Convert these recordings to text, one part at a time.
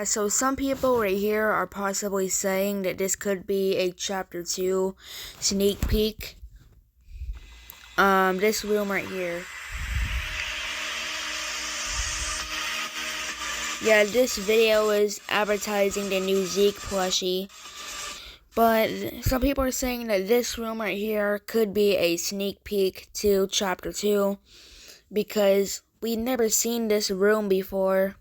So some people right here are possibly saying that this could be a chapter 2 sneak peek. This room right here. Yeah, this video is advertising the new Zeke plushie. But some people are saying that this room right here could be a sneak peek to chapter 2. Because we've never seen this room before.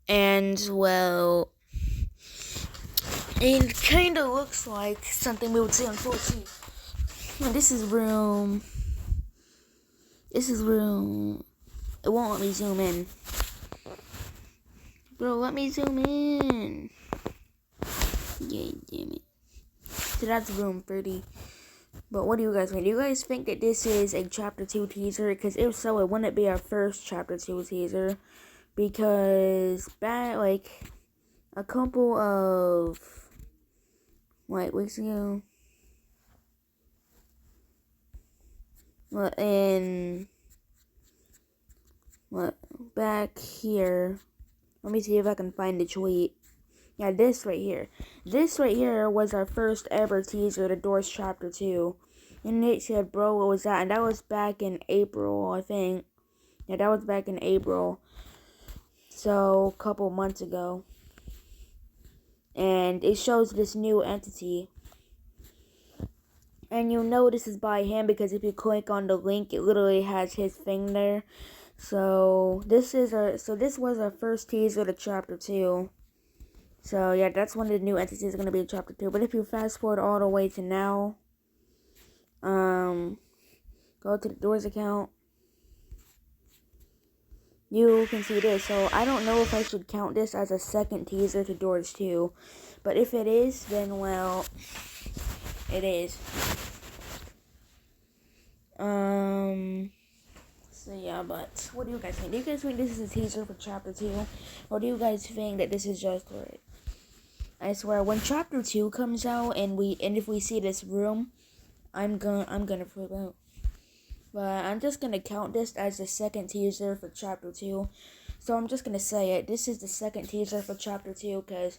And, well, it kind of looks like something we would see on 14. This is room. It won't let me zoom in. Bro, let me zoom in. Yeah, damn it. So that's room 30. But what do you guys think? Do you guys think that this is a chapter 2 teaser? Because if so, it wouldn't be our first chapter 2 teaser. Because back, like, a couple of, weeks ago. Back here. Let me see if I can find the tweet. Yeah, this right here. This right here was our first ever teaser, the Doors Chapter 2. And Nate said, bro, what was that? And that was back in April, I think. Yeah, that was back in April. So, a couple months ago. And it shows this new entity. And you'll know this is by him because if you click on the link, it literally has his thing there. So, this was our first teaser to Chapter 2. So, yeah, that's one of the new entities going to be in Chapter 2. But if you fast forward all the way to now, go to the Doors account, you can see this. So, I don't know if I should count this as a second teaser to Doors 2. But if it is, then, well, it is. So, yeah, but what do you guys think? Do you guys think this is a teaser for Chapter 2? Or do you guys think that this is just for it? I swear, when Chapter 2 comes out and if we see this room, I'm gonna freak out. But I'm just gonna count this as the second teaser for Chapter 2. So I'm just gonna say it. This is the second teaser for Chapter 2, because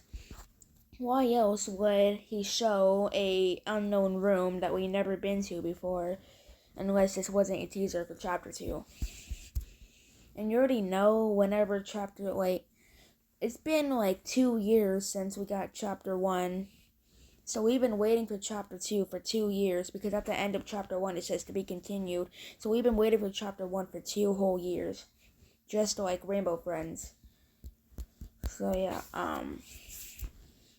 why else would he show a unknown room that we never been to before, unless this wasn't a teaser for Chapter 2. And you already know whenever it's been 2 years since we got Chapter 1. So we've been waiting for Chapter 2 for 2 years, because at the end of Chapter 1 it says to be continued. So we've been waiting for Chapter 1 for 2 whole years. Just like Rainbow Friends. So yeah,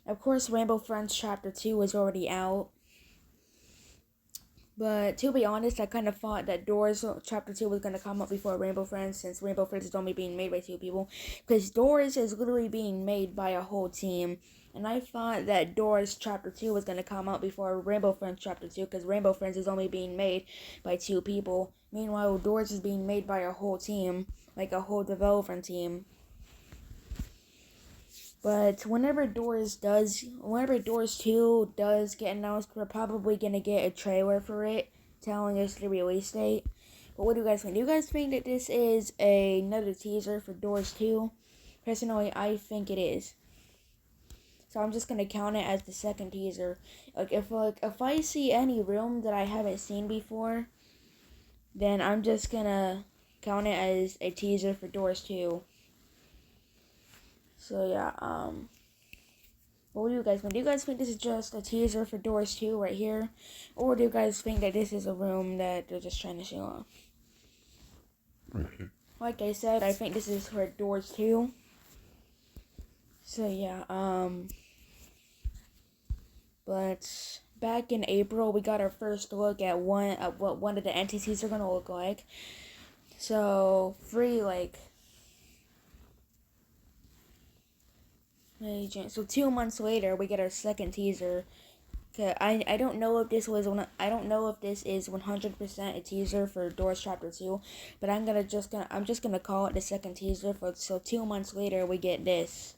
of course Rainbow Friends Chapter 2 is already out. But to be honest, I kind of thought that Doors Chapter 2 was going to come up before Rainbow Friends, since Rainbow Friends is only being made by 2 people. Because Doors is literally being made by a whole team. And I thought that Doors Chapter 2 was going to come out before Rainbow Friends Chapter 2, because Rainbow Friends is only being made by 2 people. Meanwhile, Doors is being made by a whole team, like a whole development team. But whenever Doors 2 does get announced, we're probably going to get a trailer for it, telling us the release date. But what do you guys think? Do you guys think that this is another teaser for Doors 2? Personally, I think it is. So I'm just going to count it as the second teaser. If I see any room that I haven't seen before, then I'm just going to count it as a teaser for Doors 2. So yeah, what do you guys think? Do you guys think this is just a teaser for Doors 2 right here? Or do you guys think that this is a room that they're just trying to show off? Like I said, I think this is for Doors 2. So yeah, but back in April, we got our first look at what one of the entities are gonna look like. So, so 2 months later, we get our second teaser. I don't know if this is 100% a teaser for Doors Chapter 2, but I'm just gonna call it the second teaser so 2 months later we get this.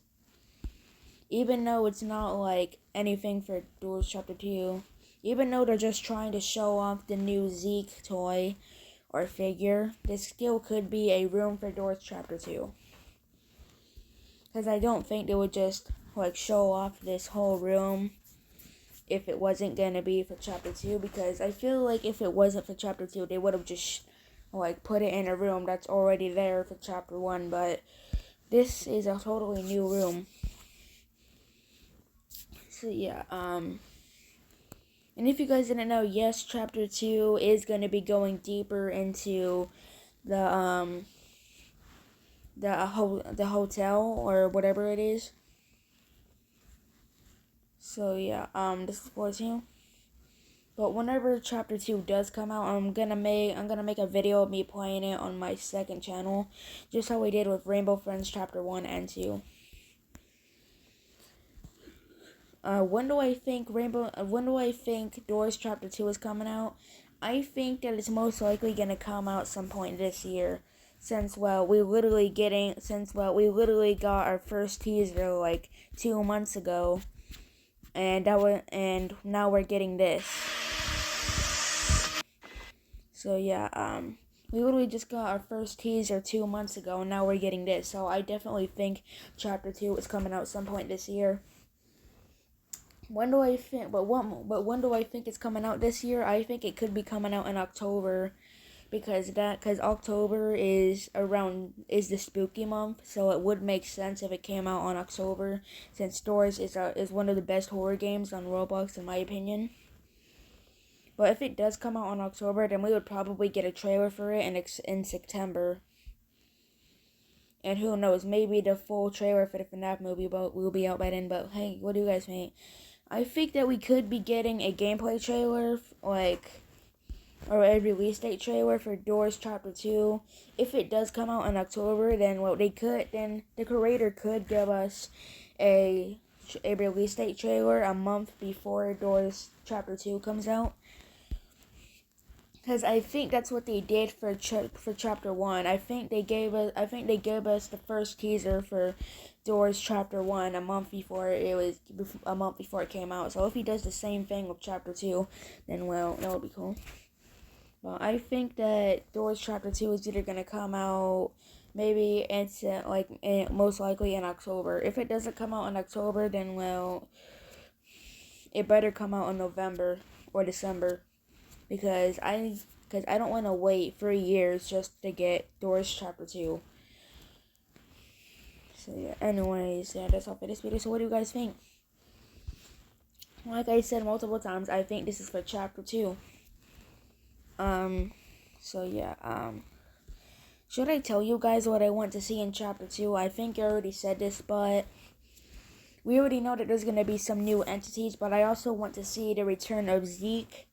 Even though it's not like anything for Doors Chapter 2, even though they're just trying to show off the new Zeke toy or figure, this still could be a room for Doors Chapter 2. Because I don't think they would just, like, show off this whole room if it wasn't gonna be for chapter 2, because I feel like if it wasn't for chapter 2, they would have just, like, put it in a room that's already there for chapter 1, but this is a totally new room. So, yeah, and if you guys didn't know, yes, chapter 2 is gonna be going deeper into the hotel or whatever it is. So yeah, this is 14. But whenever chapter 2 does come out, I'm gonna make a video of me playing it on my second channel, just how we did with Rainbow Friends chapter 1 and 2. When do I think Doors chapter 2 is coming out? I think that it's most likely gonna come out some point this year. Since we literally got our first teaser like 2 months ago, and now we're getting this. So yeah, we literally just got our first teaser 2 months ago, and now we're getting this. So I definitely think chapter 2 is coming out some point this year. When do I think? But when do I think it's coming out this year? I think it could be coming out in October, because October is the spooky month, so it would make sense if it came out on October, since Doors is one of the best horror games on Roblox in my opinion. But if it does come out on October, then we would probably get a trailer for it in September. And who knows, maybe the full trailer for the FNAF movie will be out by then. But hey, what do you guys think? I think that we could be getting a gameplay trailer, or a release date trailer for Doors Chapter 2. If it does come out in October, then the creator could give us a release date trailer a month before Doors Chapter 2 comes out. Because I think that's what they did for chapter 1. I think they gave us the first teaser for Doors chapter 1 a month before it came out. So if he does the same thing with chapter 2, then that would be cool. Well, I think that Doors chapter 2 is either gonna come out most likely in October. If it doesn't come out in October, then it better come out in November or December. Because I don't want to wait 3 years just to get Doors Chapter 2. So yeah, anyways, yeah, that's all for this video. So what do you guys think? Like I said multiple times, I think this is for Chapter 2. So yeah, should I tell you guys what I want to see in Chapter 2? I think I already said this, but we already know that there's going to be some new entities, but I also want to see the return of Zeke,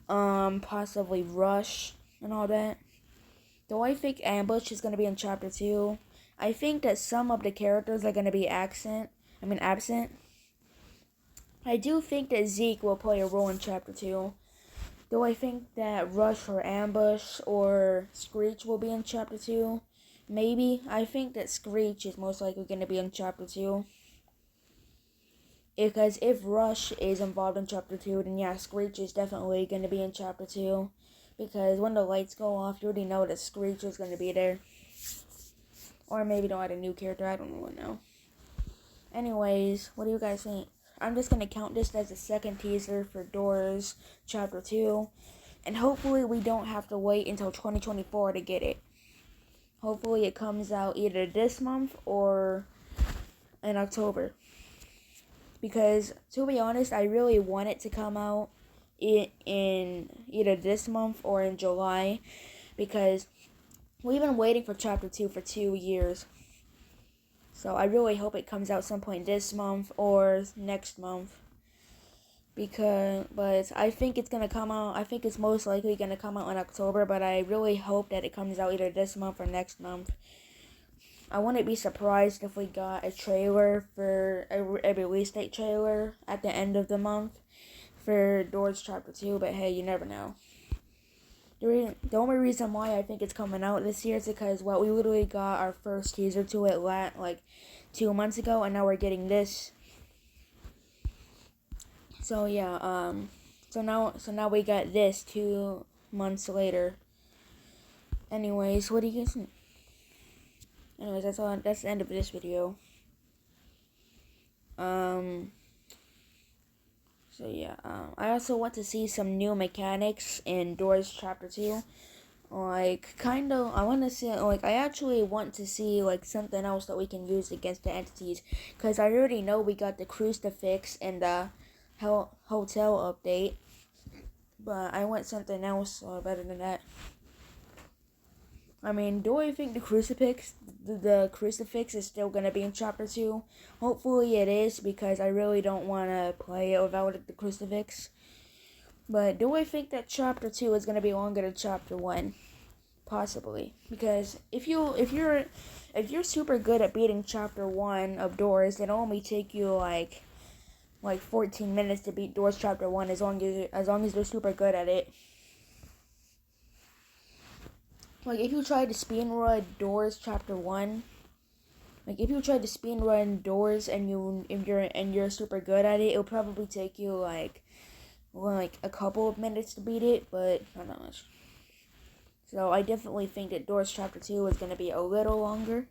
possibly Rush and all that. Though I think Ambush is gonna be in chapter 2. I think that some of the characters are gonna be absent. I do think that Zeke will play a role in chapter 2. Though I think that Rush or Ambush or Screech will be in chapter 2. Maybe. I think that Screech is most likely gonna be in chapter 2. Because if Rush is involved in chapter 2, then yeah, Screech is definitely going to be in chapter 2. Because when the lights go off, you already know that Screech is going to be there. Or maybe they'll add a new character, I don't really know. Anyways, what do you guys think? I'm just going to count this as the second teaser for Doors chapter 2. And hopefully we don't have to wait until 2024 to get it. Hopefully it comes out either this month or in October. Because, to be honest, I really want it to come out in either this month or in July. Because we've been waiting for Chapter 2 for 2 years. So I really hope it comes out some point this month or next month. But I think it's going to come out, I think it's most likely going to come out in October. But I really hope that it comes out either this month or next month. I wouldn't be surprised if we got a trailer for a release date trailer at the end of the month for Doors Chapter 2, but hey, you never know. The only reason why I think it's coming out this year is because we literally got our first teaser to it like 2 months ago, and now we're getting this. So yeah, so now we got this 2 months later. Anyways, what do you guys think? Anyways, that's the end of this video. So yeah, I also want to see some new mechanics in Doors Chapter 2. Like, kind of, I want to see, like, I actually want to see, like, something else that we can use against the entities. Because I already know we got the crucifix and the hotel update. But I want something else better than that. I mean, do I think the crucifix is still gonna be in chapter 2? Hopefully it is, because I really don't want to play it without the crucifix. But do I think that chapter 2 is gonna be longer than chapter 1? Possibly, because if you're super good at beating chapter 1 of Doors, it'll only take you like 14 minutes to beat Doors chapter 1, as long as you're super good at it. Like, if you try to speedrun Doors chapter 1, like, if you try to speedrun Doors and you're super good at it, it'll probably take you like a couple of minutes to beat it, but not that much. So I definitely think that Doors chapter 2 is going to be a little longer.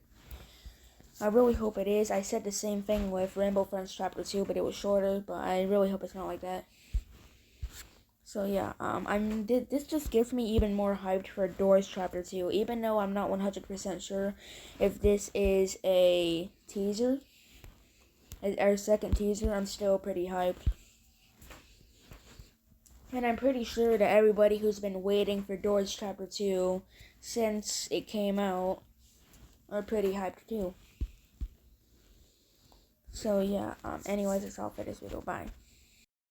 I really hope it is. I said the same thing with Rainbow Friends chapter 2, but it was shorter, but I really hope it's not like that. So yeah, this just gives me even more hyped for Doors chapter 2, even though I'm not 100% sure if this is a teaser, our second teaser. I'm still pretty hyped. And I'm pretty sure that everybody who's been waiting for Doors chapter 2 since it came out are pretty hyped too. So yeah, anyways, that's all for this video. Bye.